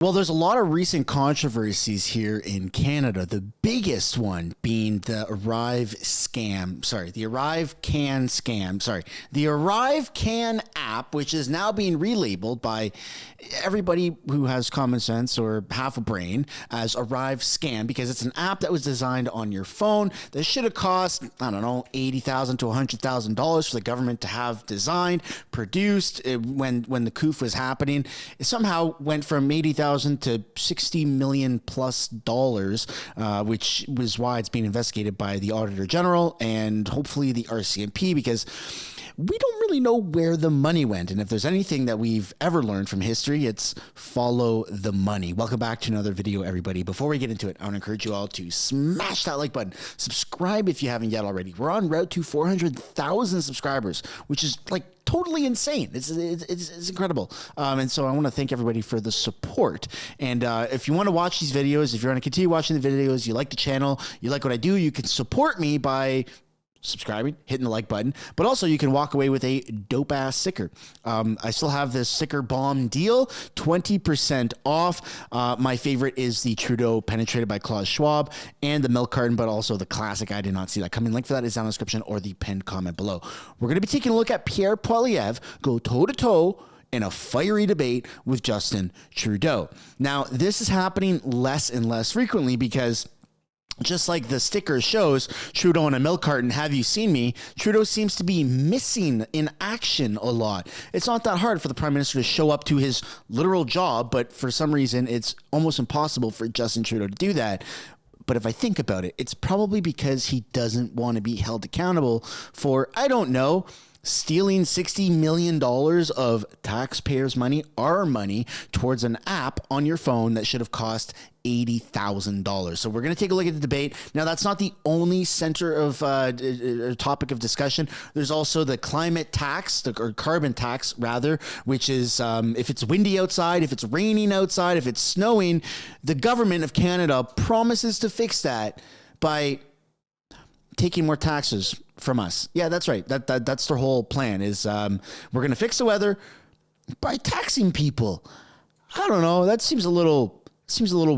Well, there's a lot of recent controversies here in Canada. The biggest one being the Arrive scam. The Arrive Can scam. The Arrive Can app, which is now being relabeled by everybody who has common sense or half a brain as Arrive Scam, because it's an app that was designed on your phone that should have cost, I don't know, $80,000 to $100,000 for the government to have designed, produced when the coup was happening. It somehow went from $80,000 to $60 million plus dollars, which was why it's being investigated by the Auditor General and hopefully the RCMP, because we don't really know where the money went. And if there's anything that we've ever learned from history, it's follow the money. Welcome back to another video, everybody. Before we get into it, I want to encourage you all to smash that like button. Subscribe if you haven't yet already. We're on route to 400,000 subscribers, which is like totally insane. It's incredible. And so I want to thank everybody for the support. And if you want to watch these videos, if you want to continue watching the videos, you like the channel, you like what I do, you can support me by subscribing, hitting the like button, but also you can walk away with a dope ass sticker. I still have this sticker bomb deal, 20% off. My favorite is the Trudeau penetrated by Klaus Schwab and the milk carton, but also the classic. I did not see that coming. Link for that is down in the description or the pinned comment below. We're going to be taking a look at Pierre Poilievre go toe to toe in a fiery debate with Justin Trudeau. Now, this is happening less and less frequently because just like the sticker shows, Trudeau in a milk carton, have you seen me? Trudeau seems to be missing in action a lot. It's not that hard for the Prime Minister to show up to his literal job, but for some reason, it's almost impossible for Justin Trudeau to do that. But if I think about it, it's probably because he doesn't want to be held accountable for, I don't know, stealing $60 million of taxpayers' money, our money, towards an app on your phone that should have cost $80,000. So we're going to take a look at the debate. Now, that's not the only center of topic of discussion. There's also the climate tax, or carbon tax, rather, which is if it's windy outside, if it's raining outside, if it's snowing, the government of Canada promises to fix that by taking more taxes from us. Yeah, that's right. That's their whole plan is we're going to fix the weather by taxing people. I don't know. That seems a little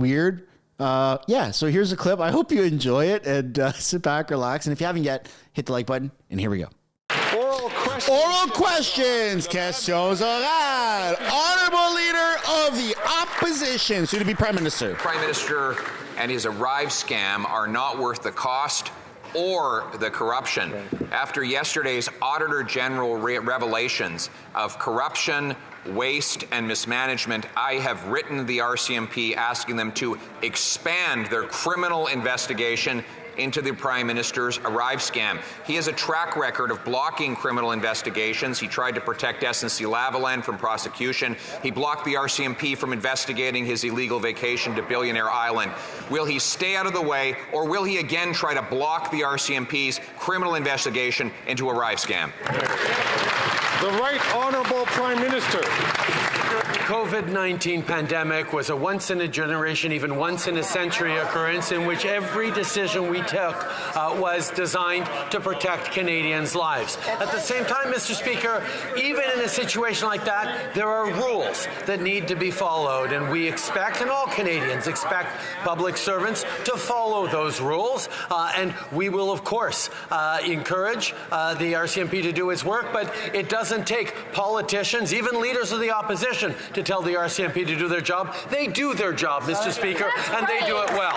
weird. Yeah, so here's a clip. I hope you enjoy it and sit back, relax. And if you haven't yet, hit the like button. And here we go. Oral questions. Questions orales. Honorable leader of the opposition, soon to be Prime Minister. Prime Minister and his Arrive scam are not worth the cost or the corruption. After yesterday's Auditor General revelations of corruption, waste, and mismanagement, I have written the RCMP asking them to expand their criminal investigation into the Prime Minister's Arrive scam. He has a track record of blocking criminal investigations. He tried to protect SNC-Lavalin from prosecution. He blocked the RCMP from investigating his illegal vacation to Billionaire Island. Will he stay out of the way, or will he again try to block the RCMP's criminal investigation into Arrive scam? The Right Honourable Prime Minister. COVID-19 pandemic was a once-in-a-generation, even once-in-a-century occurrence in which every decision we took was designed to protect Canadians' lives. At the same time, Mr. Speaker, even in a situation like that, there are rules that need to be followed, and we expect, and all Canadians expect, public servants to follow those rules, and we will, of course, encourage the RCMP to do its work, but it doesn't take politicians, even leaders of the opposition, to tell the RCMP to do their job. They do their job, Mr. Speaker, and they do it well.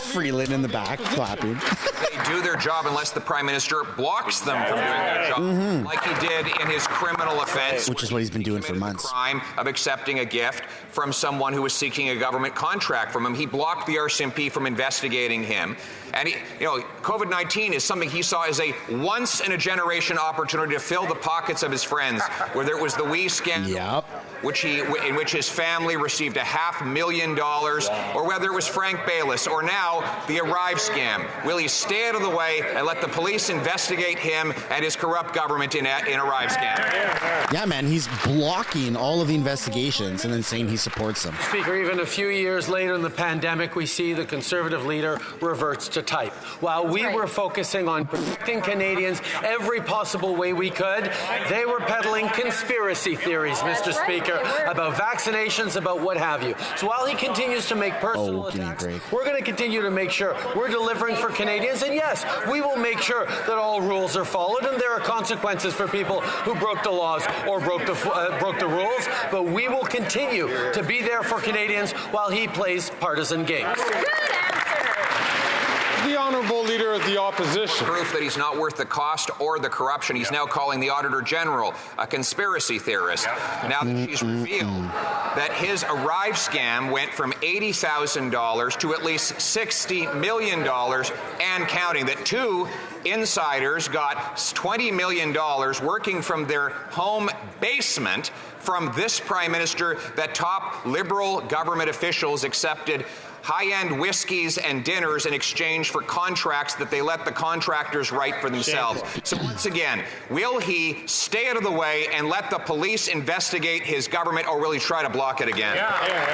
Freeland in the back clapping. They do their job unless the Prime Minister blocks them from doing their job, like he did in his criminal offense, which is what he's been doing for months. The crime of accepting a gift from someone who was seeking a government contract from him. He blocked the RCMP from investigating him. And COVID-19 is something he saw as a once-in-a-generation opportunity to fill the pockets of his friends, whether it was the WE scandal, in which his family received $500,000, or whether it was Frank Baylis, or now the Arrive scam. Will he stay out of the way and let the police investigate him and his corrupt government in Arrive scam? Yeah, man, he's blocking all of the investigations and then saying he supports them. Speaker, even a few years later in the pandemic, we see the Conservative leader reverts to type. While we were focusing on protecting Canadians every possible way we could, they were peddling conspiracy theories, Mr. Speaker. Speaker, about vaccinations, about what have you. So while he continues to make personal attacks, we're going to continue to make sure we're delivering for Canadians. And yes, we will make sure that all rules are followed, and there are consequences for people who broke the laws or broke the rules. But we will continue to be there for Canadians while he plays partisan games. The Honourable Leader of the Opposition. Proof that he's not worth the cost or the corruption. He's now calling the Auditor General a conspiracy theorist. Now that she's revealed that his Arrive scam went from $80,000 to at least $60 million and counting, that two insiders got $20 million working from their home basement from this Prime Minister, that top Liberal government officials accepted high-end whiskeys and dinners in exchange for contracts that they let the contractors write for themselves. So once again, will he stay out of the way and let the police investigate his government, or will he try to block it again?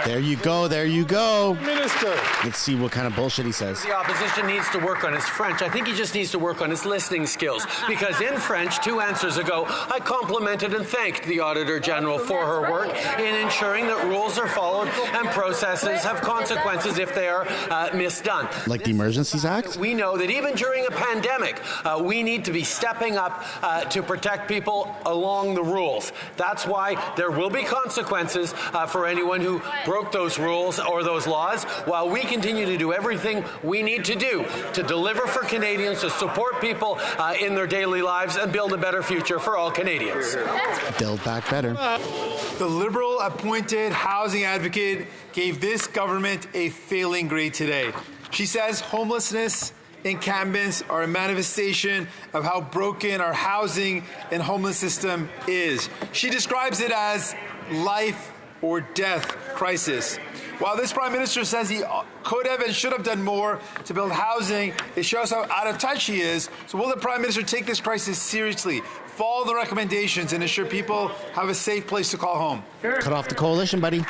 There you go. There you go. Minister. Let's see what kind of bullshit he says. The opposition needs to work on his French. I think he just needs to work on his listening skills, because in French, 2 answers ago, I complimented and thanked the Auditor General for her work in ensuring that rules are followed and processes have consequences if they are misdone. Like the Emergencies Act? We know that even during a pandemic, we need to be stepping up to protect people along the rules. That's why there will be consequences for anyone who broke those rules or those laws, while we continue to do everything we need to do to deliver for Canadians, to support people in their daily lives, and build a better future for all Canadians. Build back better. The Liberal-appointed housing advocate gave this government a failing grade today. She says homelessness encampments are a manifestation of how broken our housing and homeless system is. She describes it as life or death crisis. While this Prime Minister says he could have and should have done more to build housing, it shows how out of touch he is. So will the Prime Minister take this crisis seriously, follow the recommendations, and ensure people have a safe place to call home? Cut off the coalition, buddy.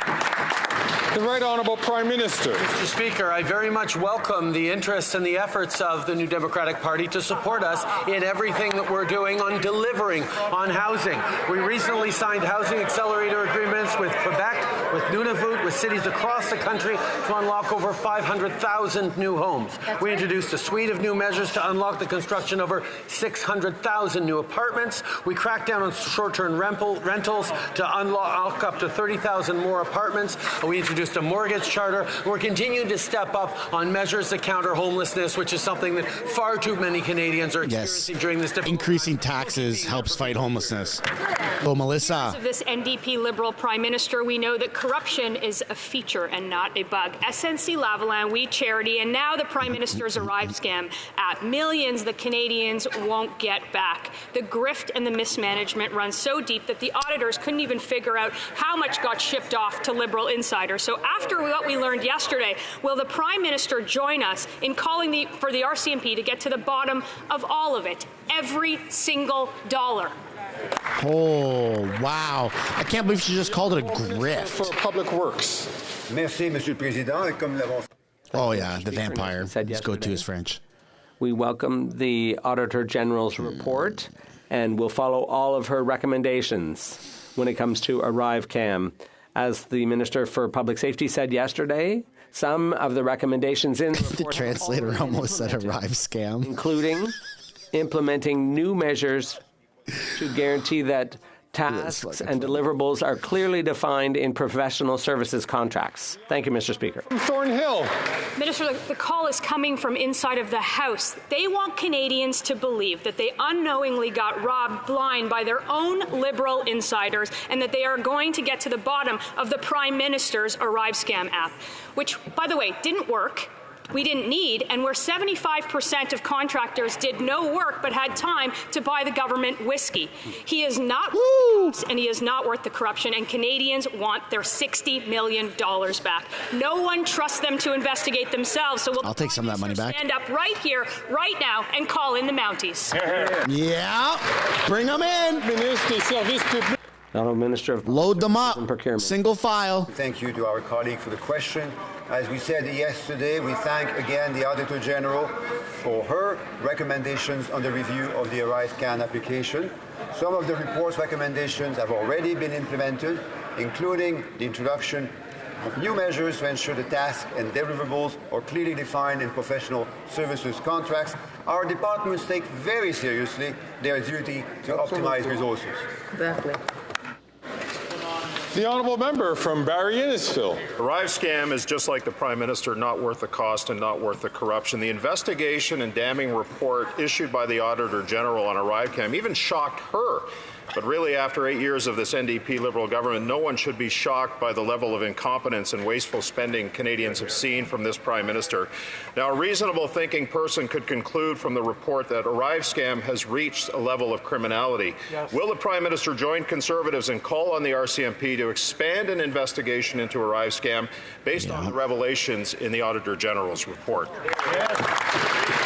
The Right Honourable Prime Minister. Mr. Speaker, I very much welcome the interests and the efforts of the New Democratic Party to support us in everything that we're doing on delivering on housing. We recently signed housing accelerator agreements with Quebec, with Nunavut, with cities across the country to unlock over 500,000 new homes. We introduced a suite of new measures to unlock the construction of over 600,000 new apartments. We cracked down on short-term rentals to unlock up to 30,000 more apartments. We introduced a mortgage charter. We're continuing to step up on measures to counter homelessness, which is something that far too many Canadians are experiencing during this difficult. Increasing taxes helps fight homelessness. Oh, Melissa. Of this NDP Liberal Prime Minister, we know that corruption is a feature and not a bug. SNC-Lavalin, We Charity, and now the Prime Minister's Arrive scam at millions that Canadians won't get back. The grift and the mismanagement run so deep that the auditors couldn't even figure out how much got shipped off to Liberal insiders. So after what we learned yesterday, will the Prime Minister join us in calling for the RCMP to get to the bottom of all of it, every single dollar? Oh, wow. I can't believe she just called it a grift. For Public Works. Merci, Monsieur le Président. Oh, yeah, the vampire. Let's go to his French. We welcome the Auditor General's report, and we'll follow all of her recommendations when it comes to Arrive Cam. As the Minister for Public Safety said yesterday, some of the recommendations in the report the translator almost said Arrive scam, including implementing new measures to guarantee that tasks and deliverables are clearly defined in professional services contracts. Thank you, Mr. Speaker. Thornhill. Minister, the call is coming from inside of the House. They want Canadians to believe that they unknowingly got robbed blind by their own Liberal insiders, and that they are going to get to the bottom of the Prime Minister's Arrive scam app, which, by the way, didn't work. We didn't need, and where 75% of contractors did no work but had time to buy the government whiskey. He is not worth, and he is not worth the corruption, and Canadians want their $60 million back. No one trusts them to investigate themselves, so I'll take some of that money back. Stand up right here, right now, and call in the Mounties. Yeah, bring them in. Ministre des Services Publics. Honourable Minister of Load them up. and Procurement. Single file. Thank you to our colleague for the question. As we said yesterday, we thank again the Auditor General for her recommendations on the review of the Arrive CAN application. Some of the report's recommendations have already been implemented, including the introduction of new measures to ensure the tasks and deliverables are clearly defined in professional services contracts. Our departments take very seriously their duty to optimize resources. Exactly. The honourable member from Barrie Innisfil. The Arrive scam is just like the Prime Minister, not worth the cost and not worth the corruption. The investigation and damning report issued by the Auditor General on ArriveCam even shocked her. But really, after 8 years of this NDP Liberal government, no one should be shocked by the level of incompetence and wasteful spending Canadians have seen from this Prime Minister. Now, a reasonable thinking person could conclude from the report that Arrive scam has reached a level of criminality. Yes. Will the Prime Minister join Conservatives and call on the RCMP to expand an investigation into Arrive scam based on the revelations in the Auditor General's report? Yes.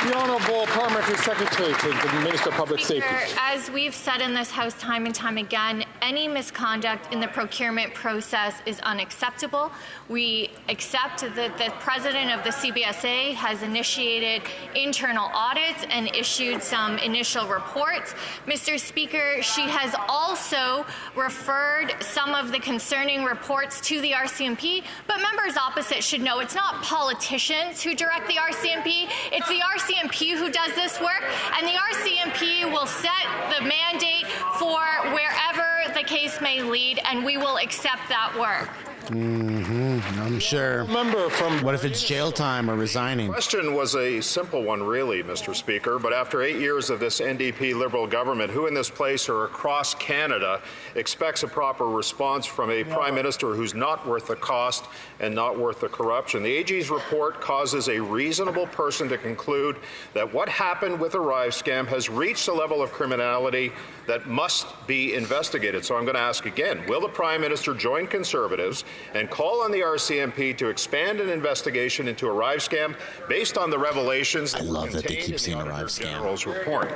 The Honourable Parliamentary Secretary to the Minister of Public Safety. As we've said in this House time and time again, any misconduct in the procurement process is unacceptable. We accept that the President of the CBSA has initiated internal audits and issued some initial reports. Mr. Speaker, she has also referred some of the concerning reports to the RCMP, but members opposite should know it's not politicians who direct the RCMP, it's the RCMP who does this work, and the RCMP will set the mandate for wherever the case may lead, and we will accept that work. I'm sure. Member from... What if it's jail time or resigning? The question was a simple one, really, Mr. Speaker, but after 8 years of this NDP Liberal government, who in this place or across Canada expects a proper response from a Prime Minister who's not worth the cost and not worth the corruption? The AG's report causes a reasonable person to conclude that what happened with the Arrive scam has reached a level of criminality that must be investigated. So I'm going to ask again, will the Prime Minister join Conservatives and call on the RCMP to expand an investigation into Arrive scam based on the revelations that were contained in the Auditor General's report?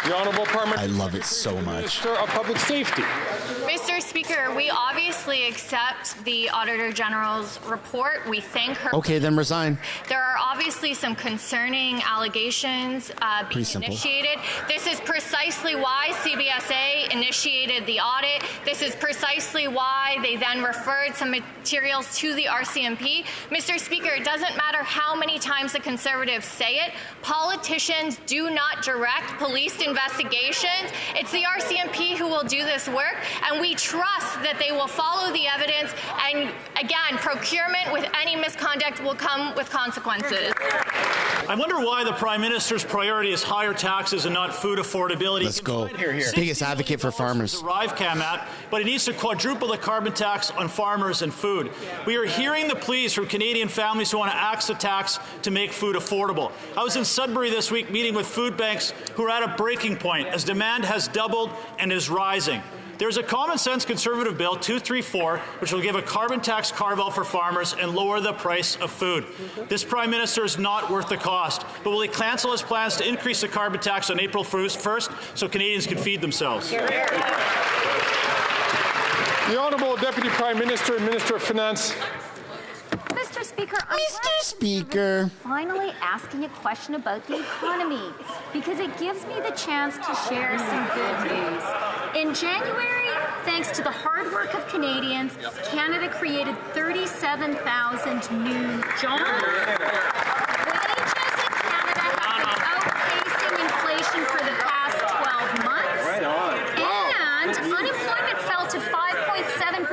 The Honourable Parliament. I love it so much. Minister of Public Safety. Mr. Speaker, we obviously accept the Auditor General's report. We thank her. Okay, then resign. There are obviously some concerning allegations being initiated. This is precisely why CBSA initiated the audit. This is precisely why they then referred some materials to the RCMP. Mr. Speaker, it doesn't matter how many times the Conservatives say it. Politicians do not direct police investigations. It's the RCMP who will do this work, and we trust that they will follow the evidence, and again, procurement with any misconduct will come with consequences. I wonder why the Prime Minister's priority is higher taxes and not food affordability. Let's go. Biggest advocate for farmers. ArriveCam at, but he needs to quadruple the carbon tax on farmers and food. We are hearing the pleas from Canadian families who want to axe the tax to make food affordable. I was in Sudbury this week meeting with food banks who are at a breaking point as demand has doubled and is rising. There's a common sense Conservative bill, 234, which will give a carbon tax carve-out for farmers and lower the price of food. This Prime Minister is not worth the cost, but will he cancel his plans to increase the carbon tax on April 1st so Canadians can feed themselves? The Honourable Deputy Prime Minister and Minister of Finance. Mr. Speaker, Speaker, finally asking a question about the economy because it gives me the chance to share some good news. In January, thanks to the hard work of Canadians, Canada created 37,000 new jobs. Wages in Canada have been outpacing inflation for the past 12 months. Right on. And unemployment fell to 5.7%.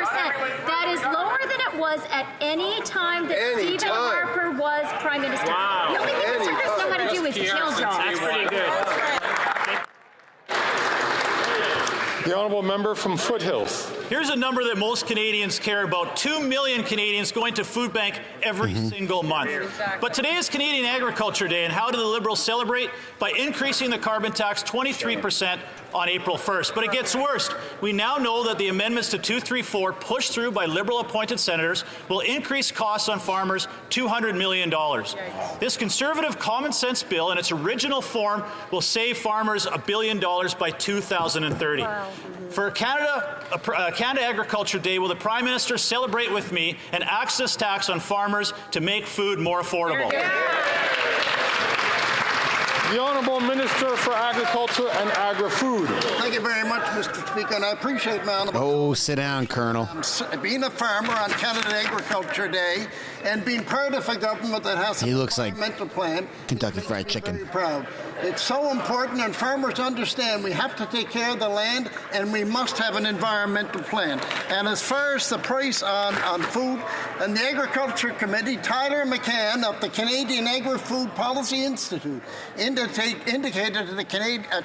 That is lower than it was at any time that Stephen Harper was Prime Minister. Wow. The only thing Conservatives know how to do is kill jobs. That's pretty good. The Honourable Member from Foothills. Here's a number that most Canadians care about. 2 million Canadians going to food bank every single month. But today is Canadian Agriculture Day, and how do the Liberals celebrate? By increasing the carbon tax 23% on April 1st. But it gets worse. We now know that the amendments to 234 pushed through by Liberal-appointed senators will increase costs on farmers $200 million. This Conservative common sense bill in its original form will save farmers $1 billion by 2030. Wow. For Canada Agriculture Day, will the Prime Minister celebrate with me an access tax on farmers to make food more affordable? The The Honourable Minister for Agriculture and Agri-Food. Thank you very much, Mr. Speaker, and I appreciate my honourable... Oh, sit down, Colonel. Being a farmer on Canada Agriculture Day and being part of a government that has He looks like environmental plan. Kentucky Fried Chicken. Very proud. It's so important, and farmers understand we have to take care of the land, and we must have an environmental plan. And as far as the price on food, and the Agriculture Committee, Tyler McCann of the Canadian Agri-Food Policy Institute indicated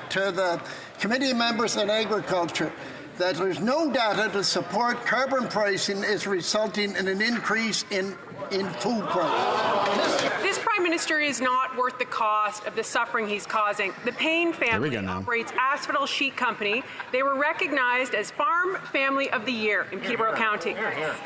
to the committee members on agriculture that there's no data to support carbon pricing is resulting in an increase in food prices. This Prime Minister is not worth the cost of the suffering he's causing. The Payne family operates Asphodel Sheet Company. They were recognized as Farm Family of the Year in Peterborough County.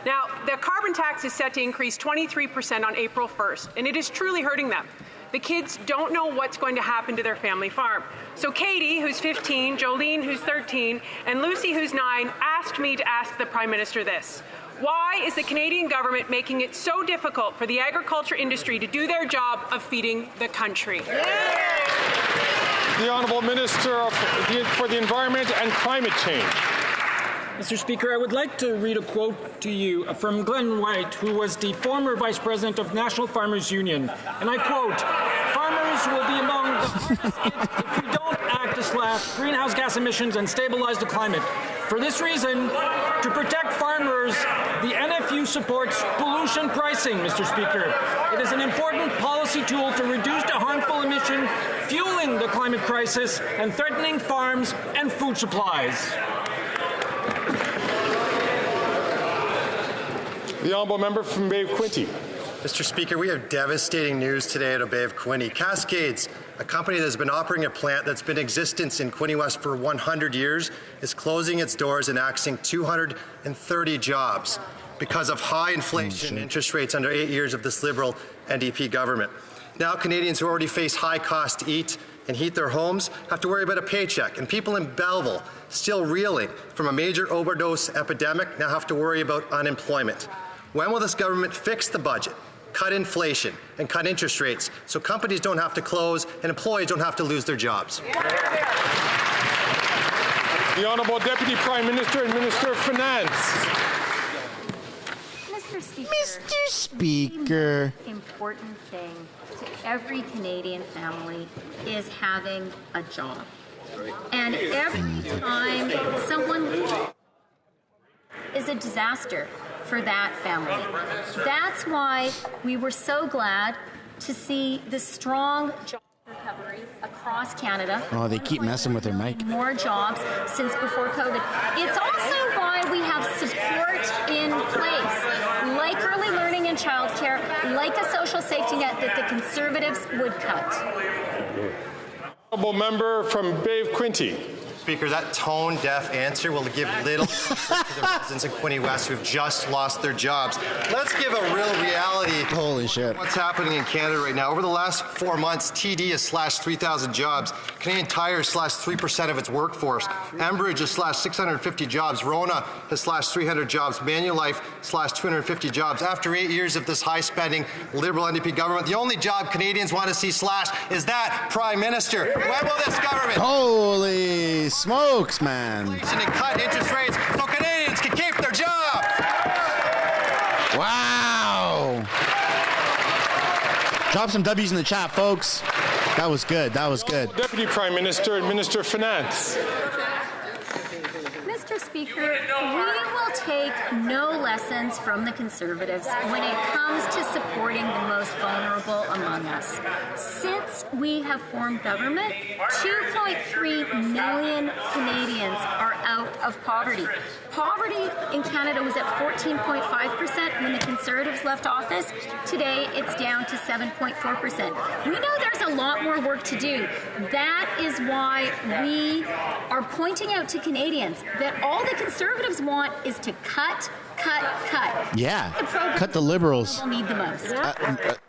Now, the carbon tax is set to increase 23% on April 1st, and it is truly hurting them. The kids don't know what's going to happen to their family farm. So Katie, who's 15, Jolene, who's 13, and Lucy, who's 9, asked me to ask the Prime Minister this. Why is the Canadian government making it so difficult for the agriculture industry to do their job of feeding the country? The Honourable Minister for the Environment and Climate Change. Mr. Speaker, I would like to read a quote to you from Glenn White, who was the former Vice President of National Farmers Union. And I quote, "Farmers will be among the hardest hit if we don't act to slash greenhouse gas emissions and stabilize the climate. For this reason, to protect farmers, the NFU supports pollution pricing, Mr. Speaker. It is an important policy tool to reduce the harmful emission fueling the climate crisis and threatening farms and food supplies." The Honourable Member from Bay of Quinte. Mr. Speaker, we have devastating news today out of Bay of Quinte. Cascades, a company that has been operating a plant that's been in existence in Quinte West for 100 years, is closing its doors and axing 230 jobs because of high inflation and interest rates under 8 years of this Liberal NDP government. Now Canadians who already face high costs to eat and heat their homes have to worry about a paycheck, and people in Belleville, still reeling from a major overdose epidemic, now have to worry about unemployment. When will this government fix the budget, cut inflation, and cut interest rates so companies don't have to close and employees don't have to lose their jobs? The Honourable Deputy Prime Minister and Minister of Finance. Mr. Speaker. The important thing to every Canadian family is having a job. And every time someone is a disaster for that family. That's why we were so glad to see the strong job recovery across Canada. Oh, they keep messing with their mic. More jobs since before COVID. It's also why we have support in place, like early learning and childcare, like a social safety net that the Conservatives would cut. Honourable Member from Bay of Quinte. Speaker, that tone-deaf answer will give little comfort to the residents of Quinte West who've just lost their jobs. Let's give a real reality. Holy shit. What's happening in Canada right now? Over the last 4 months, TD has slashed 3,000 jobs. Canadian Tire slashed 3% of its workforce. Enbridge has slashed 650 jobs. Rona has slashed 300 jobs. Manulife slashed 250 jobs. After 8 years of this high-spending Liberal NDP government, the only job Canadians want to see slashed is that Prime Minister. When will this government... Holy smokes, man. ...and cut interest rates so Canadians can keep their job? Wow. Drop some W's in the chat, folks. That was good. That was good. Deputy Prime Minister and Minister of Finance. Mr. Speaker, we will take no lessons from the Conservatives when it comes to supporting the most vulnerable among us. Since we have formed government, 2.3 million Canadians are out of poverty. Poverty in Canada was at 14.5% when the Conservatives left office. Today, it's down to 7.4%. We know there's a lot more work to do. That is why we are pointing out to Canadians that all the Conservatives want is to cut. Yeah, cut the Liberals. Need the most.